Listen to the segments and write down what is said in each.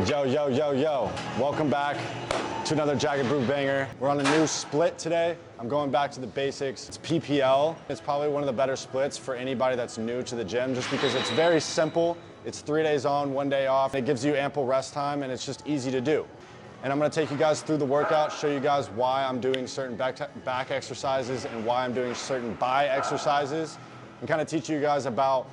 Yo, yo, yo, yo. Welcome back to another Jagged Brew banger. We're on a new split today. I'm going back to the basics. It's PPL. It's probably one of the better splits for anybody that's new to the gym just because it's very simple. It's 3 days on, 1 day off. It gives you ample rest time and it's just easy to do. And I'm gonna take you guys through the workout, show you guys why I'm doing certain back exercises and why I'm doing certain bi exercises, and kind of teach you guys about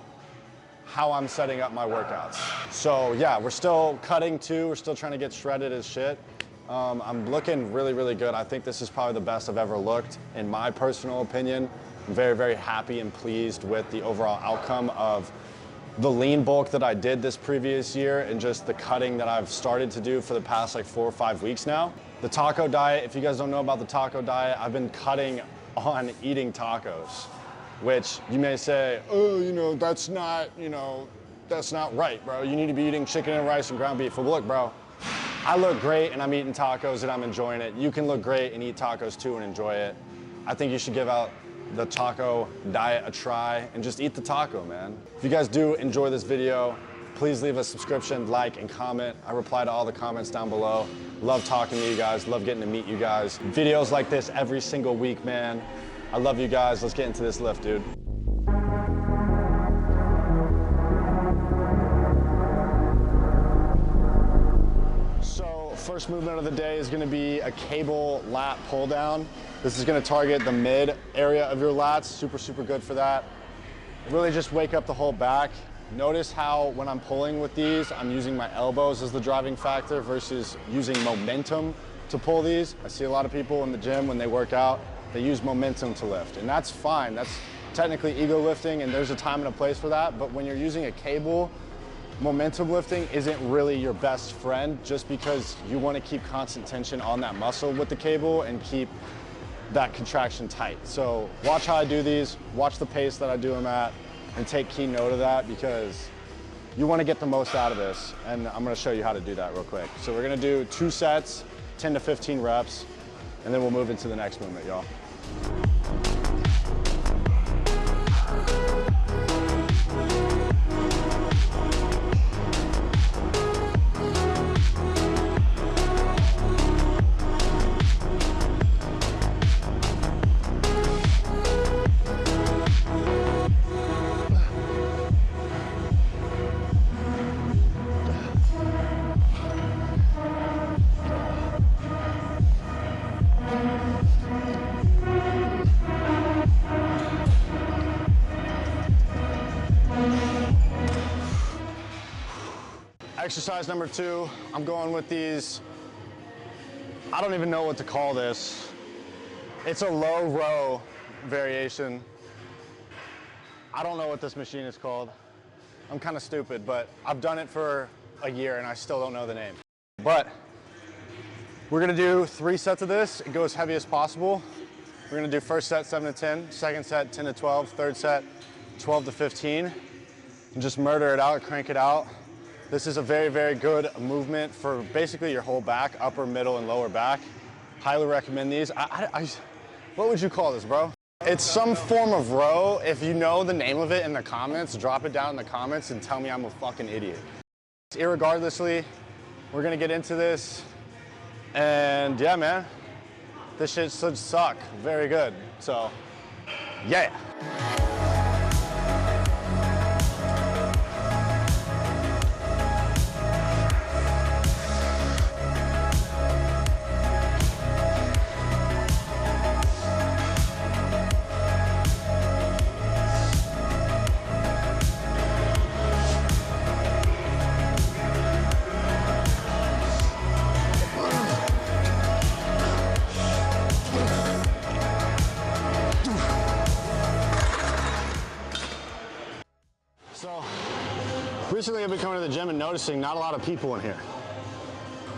how I'm setting up my workouts. So yeah, we're still cutting too. We're still trying to get shredded as shit. I'm looking really, really good. I think this is probably the best I've ever looked, in my personal opinion. I'm very, very happy and pleased with the overall outcome of the lean bulk that I did this previous year and just the cutting that I've started to do for the past like 4 or 5 weeks now. The taco diet, if you guys don't know about the taco diet, I've been cutting on eating tacos, which you may say, oh, that's not right, bro. You need to be eating chicken and rice and ground beef. Well, look, bro, I look great and I'm eating tacos and I'm enjoying it. You can look great and eat tacos too and enjoy it. I think you should give out the taco diet a try and just eat the taco, man. If you guys do enjoy this video, please leave a subscription, like, and comment. I reply to all the comments down below. Love talking to you guys, love getting to meet you guys. Videos like this every single week, man. I love you guys. Let's get into this lift, dude. So first movement of the day is gonna be a cable lat pull down. This is gonna target the mid area of your lats. Super, super good for that. Really just wake up the whole back. Notice how when I'm pulling with these, I'm using my elbows as the driving factor versus using momentum to pull these. I see a lot of people in the gym when they work out, they use momentum to lift, and that's fine. That's technically ego lifting, and there's a time and a place for that, but when you're using a cable, momentum lifting isn't really your best friend just because you want to keep constant tension on that muscle with the cable and keep that contraction tight. So watch how I do these, watch the pace that I do them at, and take key note of that because you want to get the most out of this, and I'm going to show you how to do that real quick. So we're going to do 2 sets, 10 to 15 reps, and then we'll move into the next movement, y'all. Exercise number 2, I'm going with these, I don't even know what to call this. It's a low row variation. I don't know what this machine is called. I'm kind of stupid, but I've done it for a year and I still don't know the name. But we're gonna do 3 sets of this and go as heavy as possible. We're gonna do first set 7 to 10, second set 10 to 12, third set 12 to 15, and just murder it out, crank it out. This is a very, very good movement for basically your whole back, upper, middle, and lower back. Highly recommend these. What would you call this, bro? It's some form of row. If you know the name of it in the comments, drop it down in the comments and tell me I'm a fucking idiot. Irregardlessly, we're gonna get into this. And yeah, man, this shit should suck. Very good. So, yeah. So, recently I've been coming to the gym and noticing not a lot of people in here.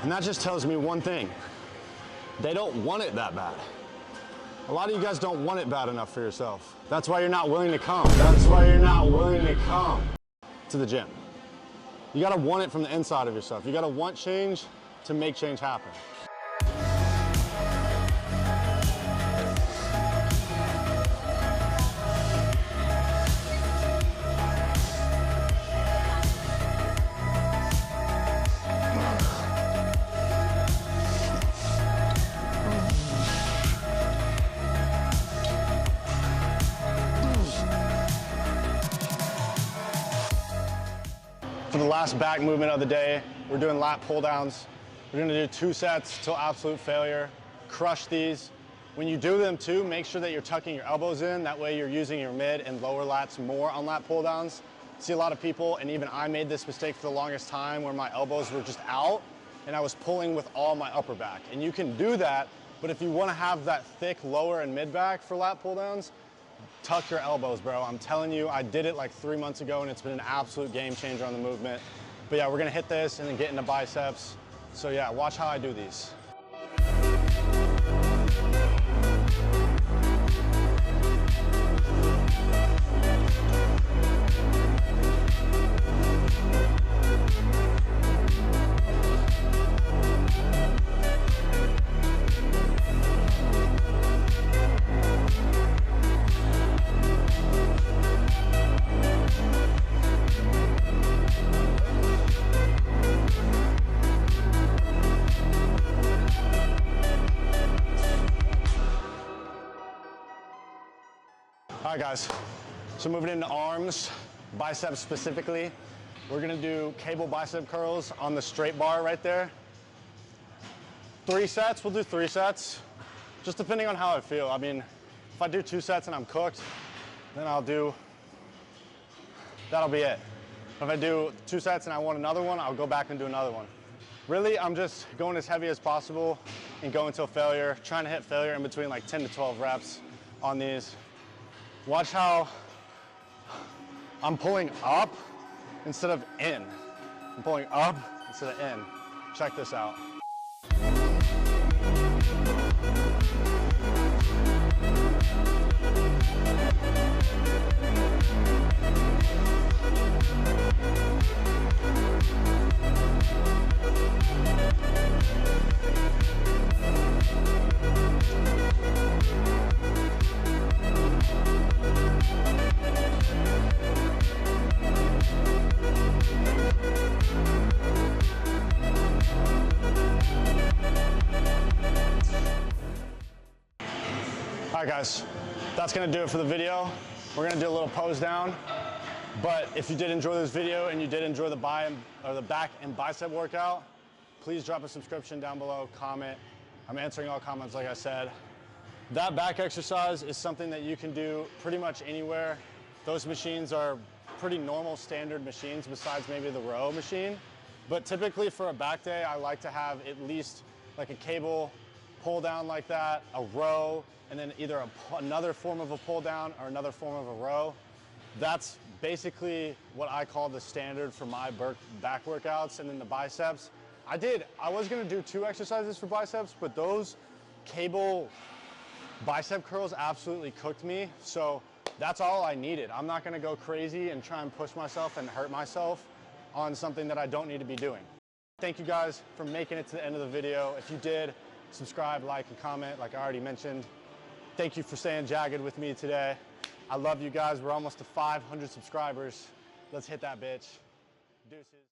And that just tells me one thing. They don't want it that bad. A lot of you guys don't want it bad enough for yourself. That's why you're not willing to come. That's why you're not willing to come to the gym. You gotta want it from the inside of yourself. You gotta want change to make change happen. Last back movement of the day. We're doing lat pull downs. We're gonna do 2 sets till absolute failure. Crush these. When you do them too, make sure that you're tucking your elbows in. That way you're using your mid and lower lats more on lat pull downs. See a lot of people, and even I made this mistake for the longest time where my elbows were just out and I was pulling with all my upper back. And you can do that, but if you wanna have that thick lower and mid back for lat pull downs, tuck your elbows, bro. I'm telling you, I did it like 3 months ago and it's been an absolute game changer on the movement. But yeah, we're gonna hit this and then get into biceps. So yeah, watch how I do these. All right, guys, so moving into arms, biceps specifically, we're gonna do cable bicep curls on the straight bar right there. 3 sets, we'll do 3 sets, just depending on how I feel. I mean, if I do 2 sets and I'm cooked, then that'll be it. If I do 2 sets and I want another one, I'll go back and do another one. Really, I'm just going as heavy as possible and going till failure, trying to hit failure in between like 10 to 12 reps on these. Watch how I'm pulling up instead of in. I'm pulling up instead of in. Check this out. All right, guys, that's gonna do it for the video. We're gonna do a little pose down. But if you did enjoy this video and you did enjoy the back and bicep workout, please drop a subscription down below, comment. I'm answering all comments, like I said. That back exercise is something that you can do pretty much anywhere. Those machines are pretty normal standard machines besides maybe the row machine. But typically for a back day, I like to have at least like a cable pull down like that, a row, and then either another form of a pull down or another form of a row. That's basically what I call the standard for my back workouts. And then the biceps, I was gonna do 2 exercises for biceps, but those cable bicep curls absolutely cooked me. So that's all I needed. I'm not gonna go crazy and try and push myself and hurt myself on something that I don't need to be doing. Thank you guys for making it to the end of the video. If you did, subscribe, like, and comment, like I already mentioned. Thank you for staying jagged with me today. I love you guys. We're almost to 500 subscribers. Let's hit that bitch. Deuces.